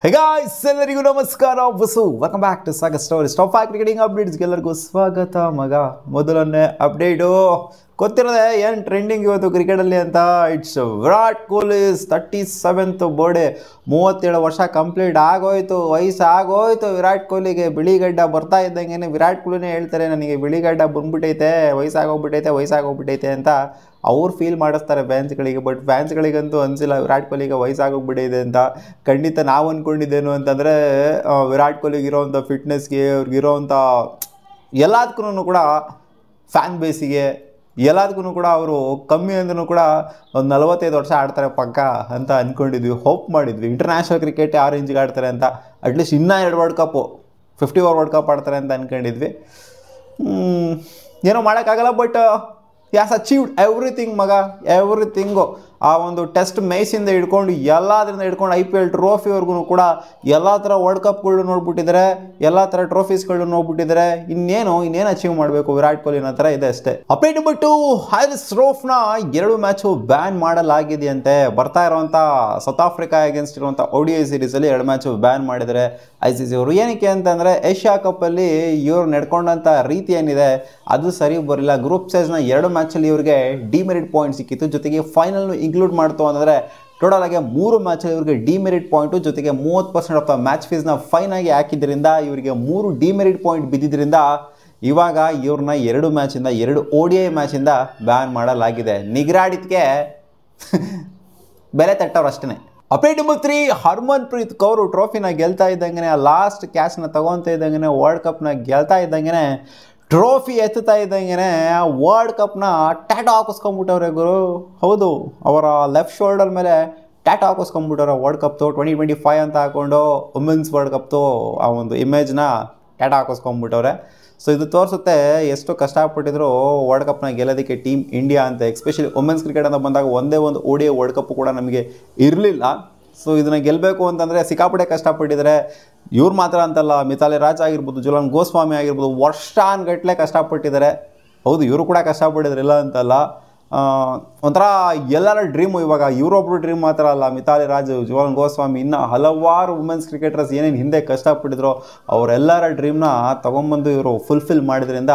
Hey guys, ಎಲ್ಲರಿಗೂ ನಮಸ್ಕಾರ Basu welcome back to Sagar stories top 5 cricketing ಅಪ್ಡೇಟ್ಸ್ಗೆ ಎಲ್ಲರಿಗೂ ಸ್ವಾಗತ ಮಗ. ಮೊದಲನೇ ಅಪ್ಡೇಟು ಗೊತ್ತಿರೋದೆ ಏನು ಟ್ರೆಂಡಿಂಗ್ ಇವತ್ತು ಕ್ರಿಕೆಟಲ್ಲಿ ಅಂತ. It's Virat Kohli 37th birthday. 37 ವರ್ಷ ಕಂಪ್ಲೀಟ್ ಆಗೋಯ್ತು, ವಯಸ್ಸು ಆಗೋಯ್ತು ವಿರಾಟ್ ಕೊಹ್ಲಿಗೆ. ಬಿಳಿಗಡ್ಡ ಬರ್ತಾ ಇದ್ದಂಗೆ ವಿರಾಟ್ ಕೊಹ್ಲಿನೇ ಹೇಳ್ತಾರೆ ನನಗೆ ಬಿಳಿಗಡ್ಡ ಬಂದ್ಬಿಟ್ಟೈತೆ, ವಯಸ್ಸಾಗೋಗ್ಬಿಟ್ಟೈತೆ ಅಂತ ಅವ್ರು ಫೀಲ್ ಮಾಡಿಸ್ತಾರೆ ಫ್ಯಾನ್ಸ್ಗಳಿಗೆ. ಬಟ್ ಫ್ಯಾನ್ಸ್ಗಳಿಗಂತೂ ಅನಿಸಿಲ್ಲ ವಿರಾಟ್ ಕೊಹ್ಲಿಗೆ ವಯಸ್ಸಾಗೋಗ್ಬಿಟ್ಟಿದೆ ಅಂತ. ಖಂಡಿತ ನಾವು ಅಂದ್ಕೊಂಡಿದ್ದೇನು ಅಂತಂದರೆ ವಿರಾಟ್ ಕೊಹ್ಲಿಗಿರೋವಂಥ ಫಿಟ್ನೆಸ್ಗೆ, ಅವ್ರಿಗಿರೋವಂಥ ಎಲ್ಲದಕ್ಕೂ ಕೂಡ ಫ್ಯಾನ್ ಬೇಸಿಗೆ ಎಲ್ಲದಕ್ಕೂ ಕೂಡ ಅವರು ಕಮ್ಮಿ ಅಂದ್ರೂ ಕೂಡ ಒಂದು 45 ವರ್ಷ ಆಡ್ತಾರೆ ಪಕ್ಕ ಅಂತ ಅಂದ್ಕೊಂಡಿದ್ವಿ, ಹೋಪ್ ಮಾಡಿದ್ವಿ. ಇಂಟರ್ನ್ಯಾಷನಲ್ ಕ್ರಿಕೆಟ್ ಯಾವ ರೇಂಜಿಗೆ ಆಡ್ತಾರೆ ಅಂತ, ಅಟ್ಲೀಸ್ಟ್ ಇನ್ನೂ 2 world cup 50 over world cup ಆಡ್ತಾರೆ ಅಂತ ಅಂದ್ಕೊಂಡಿದ್ವಿ. ಏನೋ ಮಾಡೋಕ್ಕಾಗಲ್ಲ. ಬಟ್ ಯಾಸ್ ಅಚೀವ್ಡ್ ಎವ್ರಿಥಿಂಗ್ ಮಗ, ಎವ್ರಿಥಿಂಗು. ಆ ಒಂದು ಟೆಸ್ಟ್ ಮ್ಯಾಚಿಂದ ಹಿಡ್ಕೊಂಡು ಎಲ್ಲದರಿಂದ ಹಿಡ್ಕೊಂಡು IPL ಟ್ರೋಫಿವರೆಗೂ ಕೂಡ ಎಲ್ಲ ಥರ ವರ್ಲ್ಡ್ ಕಪ್ಗಳು ನೋಡ್ಬಿಟ್ಟಿದ್ದಾರೆ, ಎಲ್ಲ ಥರ ಟ್ರೋಫೀಸ್ಗಳು ನೋಡ್ಬಿಟ್ಟಿದ್ದಾರೆ. ಇನ್ನೇನು ಅಚೀವ್ ಮಾಡಬೇಕು ವಿರಾಟ್ ಕೊಹ್ಲಿನ ಥರ ಇದೆ ಅಷ್ಟೇ. ಅಪ್ಡೇಟ್ ನಂಬರ್ 2, ಹಾರಿಸ್ ರೋಫ್ನ 2 ಮ್ಯಾಚು ಬ್ಯಾನ್ ಮಾಡಲಾಗಿದೆಯಂತೆ. ಬರ್ತಾ ಇರುವಂಥ ಸೌತ್ ಆಫ್ರಿಕಾ ಅಗೇನ್ಸ್ಟ್ ಇರುವಂಥ ODI ಸೀರೀಸಲ್ಲಿ 2 ಮ್ಯಾಚು ಬ್ಯಾನ್ ಮಾಡಿದರೆ ICC ಅವರು. ಏನಕ್ಕೆ ಅಂತಂದರೆ ಏಷ್ಯಾ ಕಪ್ಪಲ್ಲಿ ಇವರು ನಡ್ಕೊಂಡಂಥ ರೀತಿ ಏನಿದೆ ಅದು ಸರಿ ಬರಲಿಲ್ಲ. ಗ್ರೂಪ್ ಸ್ಟೇಜ್ನ 2 ಮ್ಯಾಚಲ್ಲಿ ಇವರಿಗೆ ಡಿಮೆರಿಟ್ ಪಾಯಿಂಟ್ ಸಿಕ್ಕಿತ್ತು, ಜೊತೆಗೆ ಫೈನಲ್ನು ಇನ್ಕ್ಲೂಡ್ ಮಾಡ್ತು ಅಂತಂದರೆ ಟೋಟಲ್ ಆಗಿ 3 ಮ್ಯಾಚಲ್ಲಿ ಇವರಿಗೆ ಡಿಮೆರಿಟ್ ಪಾಯಿಂಟು, ಜೊತೆಗೆ 30% ಆಫ್ ದ ಮ್ಯಾಚ್ ಫೀಸ್ನ ಫೈನ್ ಆಗಿ ಹಾಕಿದ್ರಿಂದ ಇವರಿಗೆ 3 ಡಿಮೆರಿಟ್ ಪಾಯಿಂಟ್ ಬಿದ್ದಿದ್ದರಿಂದ ಇವಾಗ ಇವ್ರನ್ನ 2 ಮ್ಯಾಚಿಂದ 2 ODI ಮ್ಯಾಚಿಂದ ಬ್ಯಾನ್ ಮಾಡಲಾಗಿದೆ. ನಿಗ್ರಾಡಿದ್ಕೆ ಬೆಲೆ ತಟ್ಟವ್ರು ಅಷ್ಟೇ. ಅಪ್ಡೇಟ್ ನಂಬರ್ 3, ಹರ್ಮನ್ಪ್ರೀತ್ ಕೌರ್ ಟ್ರೋಫಿನ ಗೆಲ್ತಾ ಇದ್ದಂಗೆ, ಲಾಸ್ಟ್ ಕ್ಯಾಚ್ನ ತಗೊತಾ ಇದ್ದಂಗೆ, ವರ್ಲ್ಡ್ ಕಪ್ನ ಗೆಲ್ತಾ ಇದ್ದಂಗೆ, ಟ್ರೋಫಿ ಎತ್ತುತ್ತಾ ಇದ್ದಂಗೆ ವರ್ಲ್ಡ್ ಕಪ್ನ ಟ್ಯಾಟೋ ಹಾಕಿಸ್ಕೊಂಡ್ಬಿಟ್ಟವ್ರೆ ಗುರು. ಹೌದು, ಅವರ ಲೆಫ್ಟ್ ಶೋಲ್ಡರ್ ಮೇಲೆ ಟ್ಯಾಟೋ ಹಾಕಿಸ್ಕೊಂಡ್ಬಿಟ್ಟವ್ರೆ. ವರ್ಲ್ಡ್ ಕಪ್ತು 2025 ಅಂತ ಹಾಕ್ಕೊಂಡು ವುಮೆನ್ಸ್ ವರ್ಲ್ಡ್ ಕಪ್ತು ಆ ಒಂದು ಇಮೇಜ್ನ ಟ್ಯಾಟೋ ಹಾಕಿಸ್ಕೊಂಡ್ಬಿಟ್ಟವ್ರೆ. ಸೊ ಇದು ತೋರಿಸುತ್ತೆ ಎಷ್ಟು ಕಷ್ಟಪಟ್ಟಿದ್ರು ವರ್ಲ್ಡ್ ಕಪ್ನ ಗೆಲ್ಲೋದಕ್ಕೆ ಟೀಮ್ ಇಂಡಿಯಾ ಅಂತ. ಎಸ್ಪೆಷಲಿ ವುಮೆನ್ಸ್ ಕ್ರಿಕೆಟ್ ಅಂತ ಬಂದಾಗ ಒಂದೇ ಒಂದು ODI ವರ್ಲ್ಡ್ ಕಪ್ ಕೂಡ ನಮಗೆ ಇರಲಿಲ್ಲ. ಸೊ ಇದನ್ನು ಗೆಲ್ಲಬೇಕು ಅಂತಂದರೆ ಸಿಕ್ಕಾಪಟ್ಟೆ ಕಷ್ಟಪಟ್ಟಿದ್ದಾರೆ. ಇವ್ರು ಮಾತ್ರ ಅಂತಲ್ಲ, ಮಿತಾಲಿ ರಾಜ್ ಆಗಿರ್ಬೋದು, ಜುಲಾನ್ ಗೋಸ್ವಾಮಿ ಆಗಿರ್ಬೋದು, ವರ್ಷಾನ್ಗಟ್ಟಲೆ ಕಷ್ಟಪಟ್ಟಿದ್ದಾರೆ. ಹೌದು, ಇವರು ಕೂಡ ಕಷ್ಟಪಟ್ಟಿದ್ರು, ಇಲ್ಲ ಅಂತಲ್ಲ. ಒಂಥರ ಎಲ್ಲರ ಡ್ರೀಮು ಇವಾಗ. ಇವರೊಬ್ಬರು ಡ್ರೀಮ್ ಮಾತ್ರ ಅಲ್ಲ, ಮಿತಾಲಿ ರಾಜ್, ಜುಲಾನ್ ಗೋಸ್ವಾಮಿ, ಇನ್ನು ಹಲವಾರು ವುಮೆನ್ಸ್ ಕ್ರಿಕೆಟರ್ಸ್ ಏನೇನು ಹಿಂದೆ ಕಷ್ಟಪಟ್ಟಿದ್ರು ಅವರೆಲ್ಲರ ಡ್ರೀಮ್ನ ತೊಗೊಂಬಂದು ಇವರು ಫುಲ್ಫಿಲ್ ಮಾಡಿದ್ರಿಂದ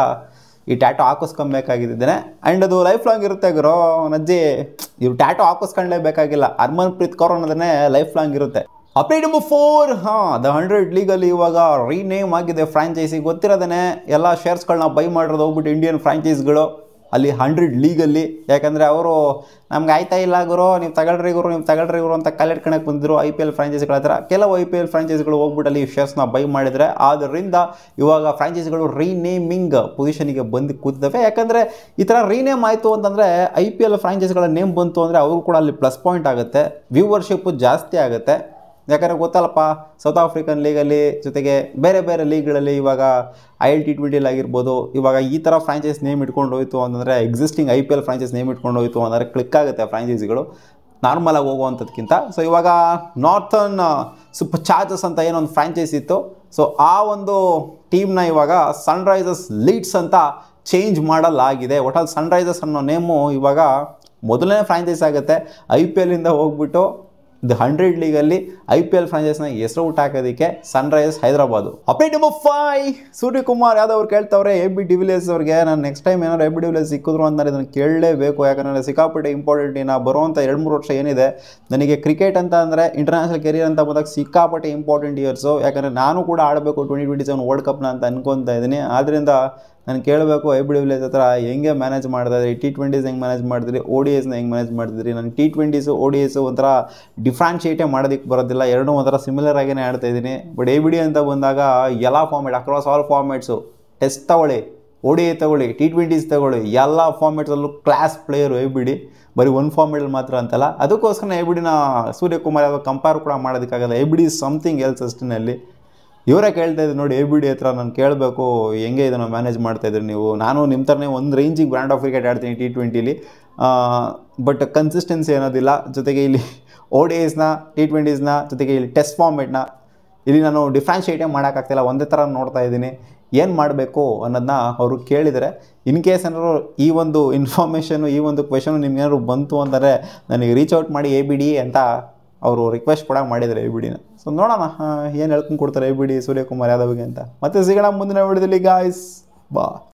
ಈ ಟ್ಯಾಟೋ ಹಾಕಿಸ್ಕೊಬೇಕಾಗಿದ್ದೇನೆ. ಆ್ಯಂಡ್ ಅದು ಲೈಫ್ ಲಾಂಗ್ ಇರುತ್ತೆ ಗುರು. ನಜ್ಜಿ ಇವ್ರು ಟ್ಯಾಟೋ ಹಾಕಿಸ್ಕೊಳ್ಳೇಬೇಕಾಗಿಲ್ಲ, ಹರ್ಮನ್ಪ್ರೀತ್ ಕೌರ್ ಅನ್ನೋದನ್ನೇ ಲೈಫ್ ಲಾಂಗ್ ಇರುತ್ತೆ. ಅಪ್ಡೇಟ್ ನಂಬರ್ 4, ದ 100 ಲೀಗಲ್ಲಿ ಇವಾಗ ರೀನೇಮ್ ಆಗಿದೆ ಫ್ರಾಂಚೈಸಿ. ಗೊತ್ತಿರೋದೇ ಎಲ್ಲ ಶೇರ್ಸ್ಗಳನ್ನ ಬೈ ಮಾಡಿರೋದು ಹೋಗ್ಬಿಟ್ಟು ಇಂಡಿಯನ್ ಫ್ರಾಂಚೈಸ್ಗಳು ಅಲ್ಲಿ 100 ಲೀಗಲ್ಲಿ. ಯಾಕಂದರೆ ಅವರು ನಮ್ಗೆ ಆಯ್ತಾ ಇಲ್ಲ ಗುರು, ನೀವು ತಗೊಳ್ರಿ ಗುರು ಅಂತ ಕಾಲಿಟ್ಕೊಳಕ್ಕೆ ಬಂದಿದ್ರು IPL ಫ್ರಾಂಚೈಸಿಗಳ ಹತ್ರ. ಕೆಲವು IPL ಫ್ರಾಂಚೈಸಿಗಳು ಹೋಗ್ಬಿಟ್ಟು ಅಲ್ಲಿ ಶೇರ್ಸ್ನ ಬೈ ಮಾಡಿದರೆ, ಆದ್ದರಿಂದ ಇವಾಗ ಫ್ರಾಂಚೈಸಿಗಳು ರೀನೇಮಿಂಗ್ ಪೊಸಿಷನಿಗೆ ಬಂದು ಕೂತಿದ್ದಾವೆ. ಯಾಕಂದರೆ ಈ ಥರ ರೀನೇಮ್ ಆಯಿತು ಅಂತಂದರೆ IPL ಫ್ರಾಂಚೈಸಿಗಳ ನೇಮ್ ಬಂತು ಅಂದರೆ ಅವರು ಕೂಡ ಅಲ್ಲಿ ಪ್ಲಸ್ ಪಾಯಿಂಟ್ ಆಗುತ್ತೆ, ವ್ಯೂವರ್ಶಿಪ್ಪು ಜಾಸ್ತಿ ಆಗುತ್ತೆ. ಯಾಕಂದರೆ ಗೊತ್ತಲ್ಲಪ್ಪ, ಸೌತ್ ಆಫ್ರಿಕನ್ ಲೀಗಲ್ಲಿ ಜೊತೆಗೆ ಬೇರೆ ಬೇರೆ ಲೀಗ್ಗಳಲ್ಲಿ ಇವಾಗ IL T20 ಆಗಿರ್ಬೋದು, ಇವಾಗ ಈ ಥರ ಫ್ರಾಂಚೈಸ್ ನೇಮ್ ಇಟ್ಕೊಂಡು ಹೋಯಿತು ಅಂತಂದರೆ, ಎಕ್ಸಿಸ್ಟಿಂಗ್ IPL ಫ್ರಾಂಚೈಸ್ ನೇಮ್ ಇಟ್ಕೊಂಡು ಹೋಯಿತು ಅಂದರೆ ಕ್ಲಿಕ್ ಆಗುತ್ತೆ ಫ್ರಾಂಚೈಸಿಗಳು ನಾರ್ಮಲಾಗಿ ಹೋಗುವಂಥದ್ಕಿಂತ. ಸೊ ಇವಾಗ ನಾರ್ತರ್ನ್ ಸೂಪರ್ ಚಾರ್ಜರ್ಸ್ ಅಂತ ಏನೊಂದು ಫ್ರಾಂಚೈಸ್ ಇತ್ತು, ಸೊ ಆ ಒಂದು ಟೀಮ್ನ ಇವಾಗ ಸನ್ರೈಸರ್ಸ್ ಲೀಡ್ಸ್ ಅಂತ ಚೇಂಜ್ ಮಾಡಲಾಗಿದೆ. ಒಟ್ಟಲ್ಲಿ ಸನ್ರೈಸರ್ಸ್ ಅನ್ನೋ ನೇಮು ಇವಾಗ ಮೊದಲನೇ ಫ್ರಾಂಚೈಸ್ ಆಗುತ್ತೆ. IPLಯಿಂದ ಹೋಗ್ಬಿಟ್ಟು ಇದು 100 ಲೀಗಲ್ಲಿ IPL ಫ್ರಾಂಚೈಸ್ನ ಹೆಸರು ಹಾಕೋದಕ್ಕೆ Sunrisers Hyderabad. Update number 5, Suryakumar Yadav ಅವ್ರು ಕೇಳ್ತವ್ರೆ AB ಡಿವಿಲಿಯರ್ಸ್ ಅವ್ರಿಗೆ, ನಾನು ನೆಕ್ಸ್ಟ್ ಟೈಮ್ ಏನಾದ್ರು AB ಡಿವಿಲಿಯರ್ಸ್ ಸಿಕ್ಕಿದ್ರು ಅಂತ ಇದನ್ನು ಕೇಳಲೇಬೇಕು. ಯಾಕಂದರೆ ಸಿಕ್ಕಾಪಟ್ಟೆ ಇಂಪಾರ್ಟೆಂಟ್. ನಾ ಬರುವಂಥ 2-3 ವರ್ಷ ಏನಿದೆ ನನಗೆ ಕ್ರಿಕೆಟ್ ಅಂತ ಅಂದರೆ ಇಂಟರ್ನ್ಯಾಷನಲ್ ಕೆರಿಯರ್ ಅಂತ ಬಂದಾಗ ಸಿಕ್ಕಾಪಟ್ಟೆ ಇಂಪಾರ್ಟೆಂಟ್ ಇಯರ್ಸು. ಯಾಕಂದರೆ ನಾನು ಕೂಡ ಆಡಬೇಕು 2027 ವರ್ಲ್ಡ್ ಕಪ್ನ ಅಂತ ಅನ್ಕೊತಾ ಇದ್ದೀನಿ. ಆದ್ದರಿಂದ ನಾನು ಕೇಳಬೇಕು AB ಡಿವಿಲಿಯರ್ಸ್ ಹತ್ರ ಹೆಂಗೆ ಮ್ಯಾನೇಜ್ ಮಾಡ್ತಾಯಿದ್ರಿ, T20s ಹೆಂಗೆ ಮ್ಯಾನೇಜ್ ಮಾಡಿದ್ರಿ, ODIsನ ಹೆಂಗೆ ಮ್ಯಾನೇಜ್ ಮಾಡಿದ್ರಿ. ನಾನು T20s ODIs ಒಂಥರ ಡಿಫ್ರಾನ್ಷಿಯೇಟೇ ಮಾಡೋದಕ್ಕೆ ಬರೋದಿಲ್ಲ, ಎರಡೂ ಒಂಥರ ಸಿಮಿಲರ್ ಆಗಿಯೇ ಆಡ್ತಾಯಿದ್ದೀನಿ. ಬಟ್ ABD ಅಂತ ಬಂದಾಗ ಎಲ್ಲ ಫಾರ್ಮೇಟ್ ಅಕ್ರಾಸ್ ಆಲ್ ಫಾರ್ಮೇಟ್ಸು, ಟೆಸ್ಟ್ ತಗೊಳ್ಳಿ, ODI ತಗೊಳ್ಳಿ, T20s ತಗೊಳ್ಳಿ, ಎಲ್ಲ ಫಾರ್ಮೇಟ್ಸಲ್ಲೂ ಕ್ಲಾಸ್ ಪ್ಲೇಯರು ABD. ಬರೀ ಒಂದು ಫಾರ್ಮೇಟಲ್ಲಿ ಮಾತ್ರ ಅಂತಲ್ಲ. ಅದಕ್ಕೋಸ್ಕರ ABDನ ಸೂರ್ಯಕುಮಾರ್ ಯಾದವ್ ಕಂಪೇರ್ ಕೂಡ ಮಾಡೋದಕ್ಕಾಗಲ್ಲ. ABD ಇಸ್ ಸಮಥಿಂಗ್ ಎಲ್ಸ್ ಅಷ್ಟಿನಲ್ಲಿ. ಇವರೇ ಕೇಳ್ತಾ ಇದ್ರು ನೋಡಿ ABD ಹತ್ರ, ನಾನು ಕೇಳಬೇಕು ಹೆಂಗೆ ಇದನ್ನು ಮ್ಯಾನೇಜ್ ಮಾಡ್ತಾಯಿದ್ರಿ ನೀವು. ನಾನು ನಿಮ್ಮ ಥರನೇ ಒಂದು ರೇಂಜಿಗೆ ಬ್ರ್ಯಾಂಡ್ ಆಫ್ ಕ್ರಿಕೆಟ್ ಆಡ್ತೀನಿ T20ಲಿ, ಬಟ್ ಕನ್ಸಿಸ್ಟೆನ್ಸಿ ಅನ್ನೋದಿಲ್ಲ. ಜೊತೆಗೆ ಇಲ್ಲಿ ODIsನ T20ಸ್ನ ಜೊತೆಗೆ ಇಲ್ಲಿ ಟೆಸ್ಟ್ ಫಾರ್ಮೇಟ್ನ ಇಲ್ಲಿ ನಾನು ಡಿಫ್ರಾನ್ಷಿಯೇಟೇ ಮಾಡೋಕ್ಕಾಗ್ತಿಲ್ಲ, ಒಂದೇ ಥರ ನೋಡ್ತಾ ಇದ್ದೀನಿ. ಏನು ಮಾಡಬೇಕು ಅನ್ನೋದನ್ನ ಅವರು ಕೇಳಿದರೆ, ಇನ್ ಕೇಸ್ ಏನಾದ್ರು ಈ ಒಂದು ಇನ್ಫಾರ್ಮೇಷನು, ಈ ಒಂದು ಕ್ವೆಶನು ನಿಮ್ಗೇನಾದ್ರು ಬಂತು ಅಂದರೆ ನನಗೆ ರೀಚ್ ಔಟ್ ಮಾಡಿ ABD ಅಂತ ಅವರು ರಿಕ್ವೆಸ್ಟ್ ಕೂಡ ಮಾಡಿದ್ದಾರೆ ಎ ಬಿ ಡಿನ. ಸೊ ನೋಡೋಣ ಏನು ಹೇಳ್ಕೊಂಡು ಕೊಡ್ತಾರೆ ಎ ಬಿ ಡಿ ಸೂರ್ಯಕುಮಾರ್ ಯಾದವ್ಗೆ ಅಂತ. ಮತ್ತೆ ಸಿಗೋಣ ಮುಂದಿನ ವಿಡಿಯೋದಲ್ಲಿ ಗಾಯ್ಸ್. ಬಾ.